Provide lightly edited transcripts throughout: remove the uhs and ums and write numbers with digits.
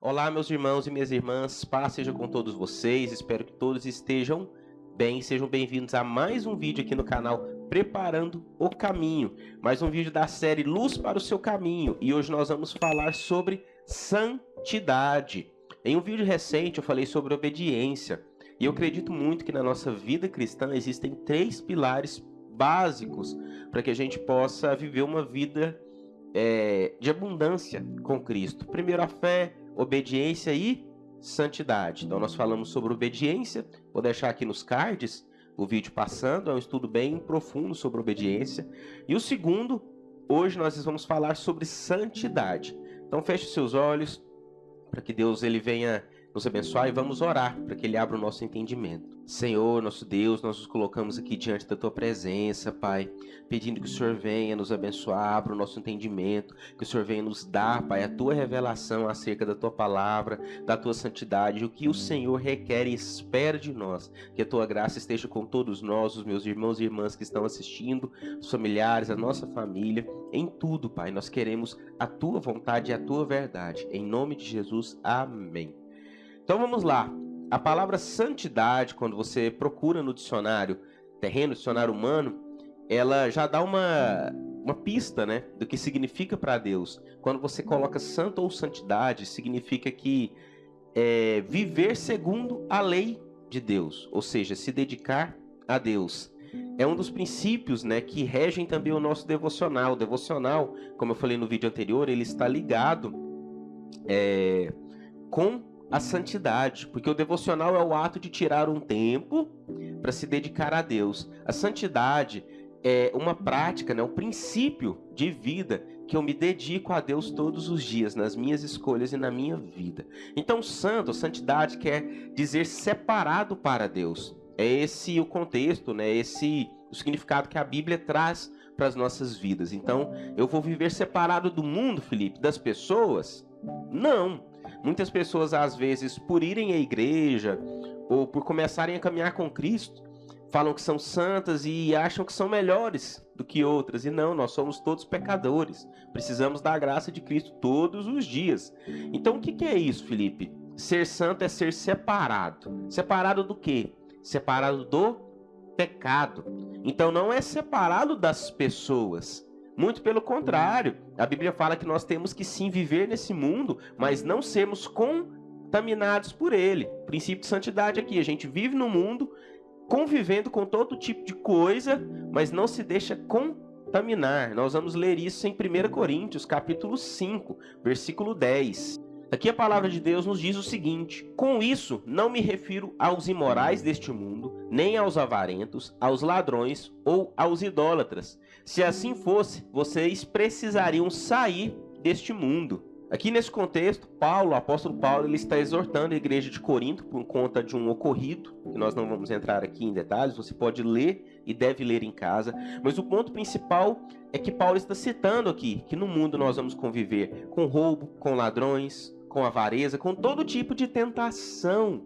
Olá, meus irmãos e minhas irmãs, paz seja com todos vocês, espero que todos estejam bem, sejam bem-vindos a mais um vídeo aqui no canal Preparando o Caminho, mais um vídeo da série Luz para o Seu Caminho, e hoje nós vamos falar sobre santidade. Em um vídeo recente eu falei sobre obediência, e eu acredito muito que na nossa vida cristã existem 3 pilares básicos para que a gente possa viver uma vida de abundância com Cristo. Primeiro, a fé, obediência e santidade. Então nós falamos sobre obediência, vou deixar aqui nos cards o vídeo passando, é um estudo bem profundo sobre obediência. E o segundo, hoje nós vamos falar sobre santidade. Então feche os seus olhos para que Deus ele venha nos abençoar e vamos orar para que Ele abra o nosso entendimento. Senhor, nosso Deus, nós nos colocamos aqui diante da Tua presença, Pai, pedindo que o Senhor venha nos abençoar, abra o nosso entendimento, que o Senhor venha nos dar, Pai, a Tua revelação acerca da Tua palavra, da Tua santidade, o que o Senhor requer e espera de nós. Que a Tua graça esteja com todos nós, os meus irmãos e irmãs que estão assistindo, os familiares, a nossa família, em tudo, Pai. Nós queremos a Tua vontade e a Tua verdade. Em nome de Jesus, amém. Então vamos lá, a palavra santidade, quando você procura no dicionário terreno, dicionário humano, ela já dá uma pista, né, do que significa para Deus. Quando você coloca santo ou santidade, significa que viver segundo a lei de Deus, ou seja, se dedicar a Deus. É um dos princípios, né, que regem também o nosso devocional. O devocional, como eu falei no vídeo anterior, ele está ligado com a santidade, porque o devocional é o ato de tirar um tempo para se dedicar a Deus. A santidade é uma prática, né, um princípio de vida que eu me dedico a Deus todos os dias, nas minhas escolhas e na minha vida. Então, santo, santidade quer dizer separado para Deus. É esse o contexto, né, esse o significado que a Bíblia traz para as nossas vidas. Então, eu vou viver separado do mundo, Felipe, das pessoas? Não. Muitas pessoas, às vezes, por irem à igreja ou por começarem a caminhar com Cristo, falam que são santas e acham que são melhores do que outras. E não, nós somos todos pecadores. Precisamos da graça de Cristo todos os dias. Então, o que é isso, Felipe? Ser santo é ser separado. Separado do quê? Separado do pecado. Então, não é separado das pessoas. Muito pelo contrário, a Bíblia fala que nós temos que sim viver nesse mundo, mas não sermos contaminados por ele. O princípio de santidade aqui, a gente vive no mundo, convivendo com todo tipo de coisa, mas não se deixa contaminar. Nós vamos ler isso em 1 Coríntios, capítulo 5, versículo 10. Aqui a palavra de Deus nos diz o seguinte: com isso não me refiro aos imorais deste mundo, nem aos avarentos, aos ladrões ou aos idólatras. Se assim fosse, vocês precisariam sair deste mundo. Aqui nesse contexto, Paulo, o apóstolo Paulo, ele está exortando a igreja de Corinto por conta de um ocorrido, que nós não vamos entrar aqui em detalhes, você pode ler e deve ler em casa, mas o ponto principal é que Paulo está citando aqui, que no mundo nós vamos conviver com roubo, com ladrões, com avareza, com todo tipo de tentação.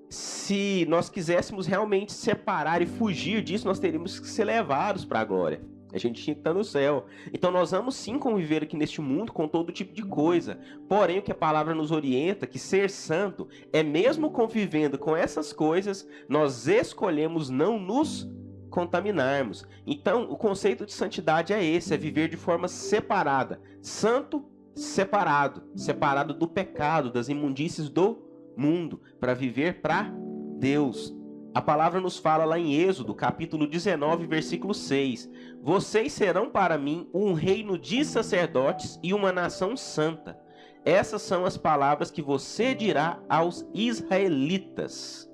Se nós quiséssemos realmente separar e fugir disso, nós teríamos que ser levados para a glória. A gente tinha que estar no céu. Então nós vamos sim conviver aqui neste mundo com todo tipo de coisa. Porém, o que a palavra nos orienta, que ser santo é mesmo convivendo com essas coisas, nós escolhemos não nos contaminarmos. Então, o conceito de santidade é esse, é viver de forma separada. Santo, separado do pecado, das imundícies do mundo, para viver para Deus. A palavra nos fala lá em Êxodo, capítulo 19, versículo 6. Vocês serão para mim um reino de sacerdotes e uma nação santa. Essas são as palavras que você dirá aos israelitas.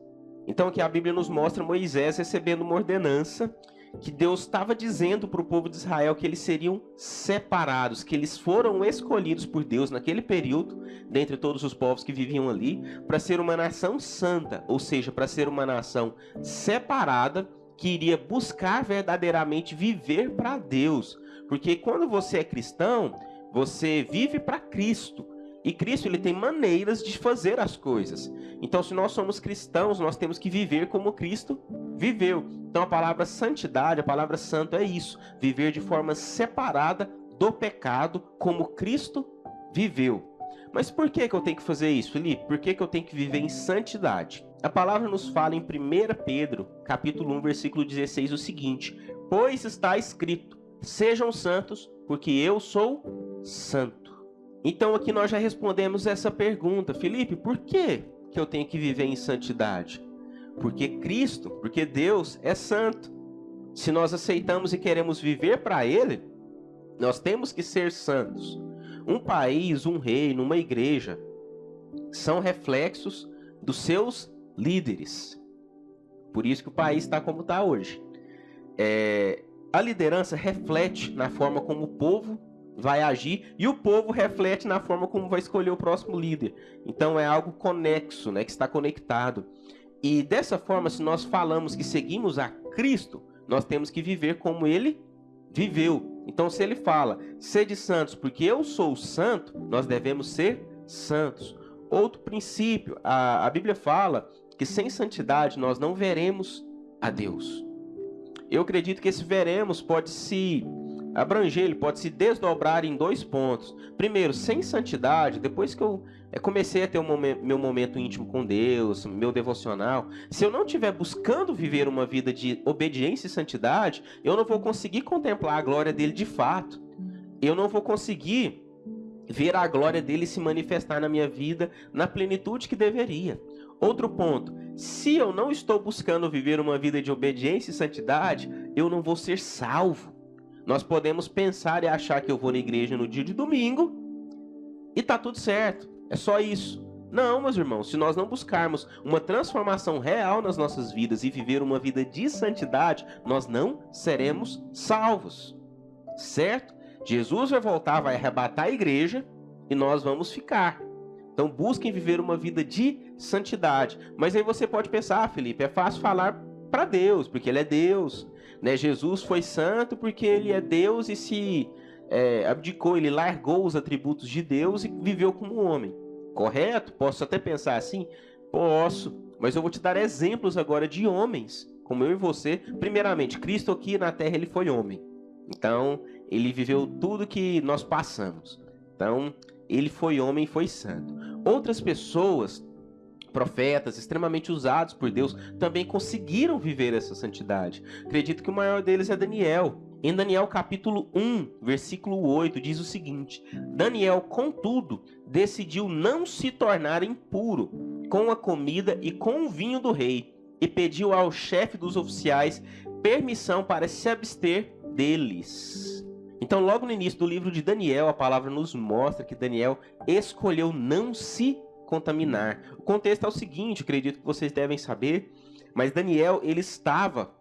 Então aqui a Bíblia nos mostra Moisés recebendo uma ordenança que Deus estava dizendo para o povo de Israel que eles seriam separados, que eles foram escolhidos por Deus naquele período, dentre todos os povos que viviam ali, para ser uma nação santa, ou seja, para ser uma nação separada, que iria buscar verdadeiramente viver para Deus. Porque quando você é cristão, você vive para Cristo. E Cristo ele tem maneiras de fazer as coisas. Então, se nós somos cristãos, nós temos que viver como Cristo viveu. Então, a palavra santidade, a palavra santo é isso. Viver de forma separada do pecado como Cristo viveu. Mas por que eu tenho que fazer isso, Felipe? Por que eu tenho que viver em santidade? A palavra nos fala em 1 Pedro, capítulo 1, versículo 16, o seguinte: pois está escrito, sejam santos, porque eu sou santo. Então aqui nós já respondemos essa pergunta. Felipe, por que eu tenho que viver em santidade? Porque Cristo, porque Deus é santo. Se nós aceitamos e queremos viver para Ele, nós temos que ser santos. Um país, um reino, uma igreja são reflexos dos seus líderes. Por isso que o país está como está hoje. A liderança reflete na forma como o povo vai agir e o povo reflete na forma como vai escolher o próximo líder. Então é algo conexo, né, que está conectado. E dessa forma, se nós falamos que seguimos a Cristo, nós temos que viver como Ele viveu. Então se Ele fala, sede santos porque eu sou santo, nós devemos ser santos. Outro princípio, a Bíblia fala que sem santidade nós não veremos a Deus. Eu acredito que esse veremos pode se abranger, ele pode se desdobrar em 2 pontos. Primeiro, sem santidade, depois que eu comecei a ter meu momento íntimo com Deus, meu devocional, se eu não estiver buscando viver uma vida de obediência e santidade, eu não vou conseguir contemplar a glória dele de fato. Eu não vou conseguir ver a glória dele se manifestar na minha vida na plenitude que deveria. Outro ponto, se eu não estou buscando viver uma vida de obediência e santidade, eu não vou ser salvo. Nós podemos pensar e achar que eu vou na igreja no dia de domingo e tá tudo certo, é só isso. Não, meus irmãos, se nós não buscarmos uma transformação real nas nossas vidas e viver uma vida de santidade, nós não seremos salvos, certo? Jesus vai voltar, vai arrebatar a igreja e nós vamos ficar. Então busquem viver uma vida de santidade. Mas aí você pode pensar, Felipe, é fácil falar para Deus, porque Ele é Deus, né? Jesus foi santo porque Ele é Deus e se abdicou, Ele largou os atributos de Deus e viveu como homem. Correto? Posso até pensar assim? Posso, mas eu vou te dar exemplos agora de homens, como eu e você. Primeiramente, Cristo aqui na terra, Ele foi homem. Então, Ele viveu tudo que nós passamos. Então, Ele foi homem e foi santo. Outras pessoas, profetas extremamente usados por Deus, também conseguiram viver essa santidade. Acredito que o maior deles é Daniel. Em Daniel capítulo 1, versículo 8, diz o seguinte: Daniel, contudo, decidiu não se tornar impuro com a comida e com o vinho do rei, e pediu ao chefe dos oficiais permissão para se abster deles. Então, logo no início do livro de Daniel, a palavra nos mostra que Daniel escolheu não se contaminar. O contexto é o seguinte, acredito que vocês devem saber, mas Daniel, ele estava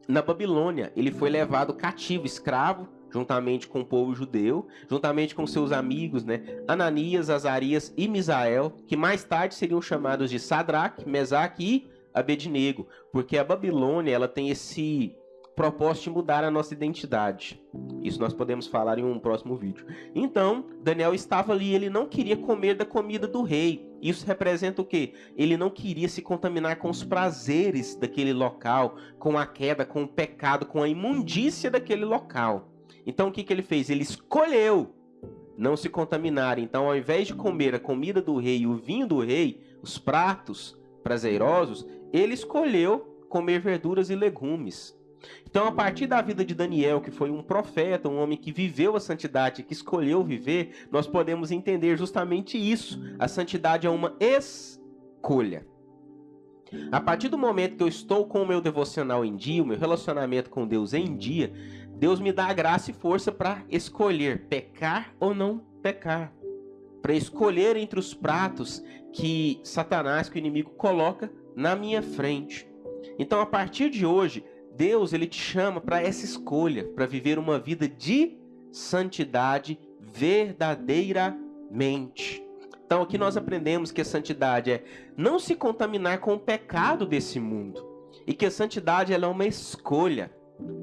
na Babilônia. Ele foi levado cativo, escravo, juntamente com o povo judeu, juntamente com seus amigos, né? Ananias, Azarias e Misael, que mais tarde seriam chamados de Sadraque, Mesaque e Abednego, porque a Babilônia, ela tem esse propósito de mudar a nossa identidade. Isso nós podemos falar em um próximo vídeo. Então, Daniel estava ali, ele não queria comer da comida do rei. Isso representa o quê? Ele não queria se contaminar com os prazeres daquele local, com a queda, com o pecado, com a imundícia daquele local. Então, o que ele fez? Ele escolheu não se contaminar. Então, ao invés de comer a comida do rei e o vinho do rei, os pratos prazerosos, ele escolheu comer verduras e legumes. Então, a partir da vida de Daniel, que foi um profeta, um homem que viveu a santidade, que escolheu viver, nós podemos entender justamente isso. A santidade é uma escolha. A partir do momento que eu estou com o meu devocional em dia, o meu relacionamento com Deus em dia, Deus me dá a graça e força para escolher pecar ou não pecar. Para escolher entre os pratos que Satanás, que o inimigo, coloca na minha frente. Então, a partir de hoje, Deus, ele te chama para essa escolha, para viver uma vida de santidade verdadeiramente. Então, aqui nós aprendemos que a santidade é não se contaminar com o pecado desse mundo. E que a santidade ela é uma escolha.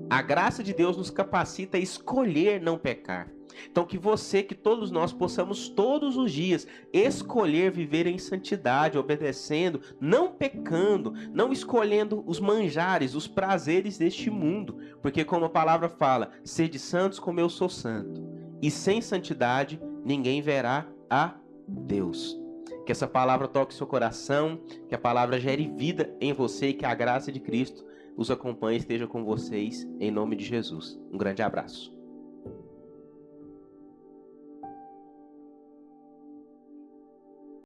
A graça de Deus nos capacita a escolher não pecar. Então, que você, que todos nós possamos todos os dias escolher viver em santidade, obedecendo, não pecando, não escolhendo os manjares, os prazeres deste mundo. Porque como a palavra fala, sede santos como eu sou santo. E sem santidade ninguém verá a Deus. Que essa palavra toque seu coração, que a palavra gere vida em você e que a graça de Cristo os acompanhe e esteja com vocês, em nome de Jesus. Um grande abraço.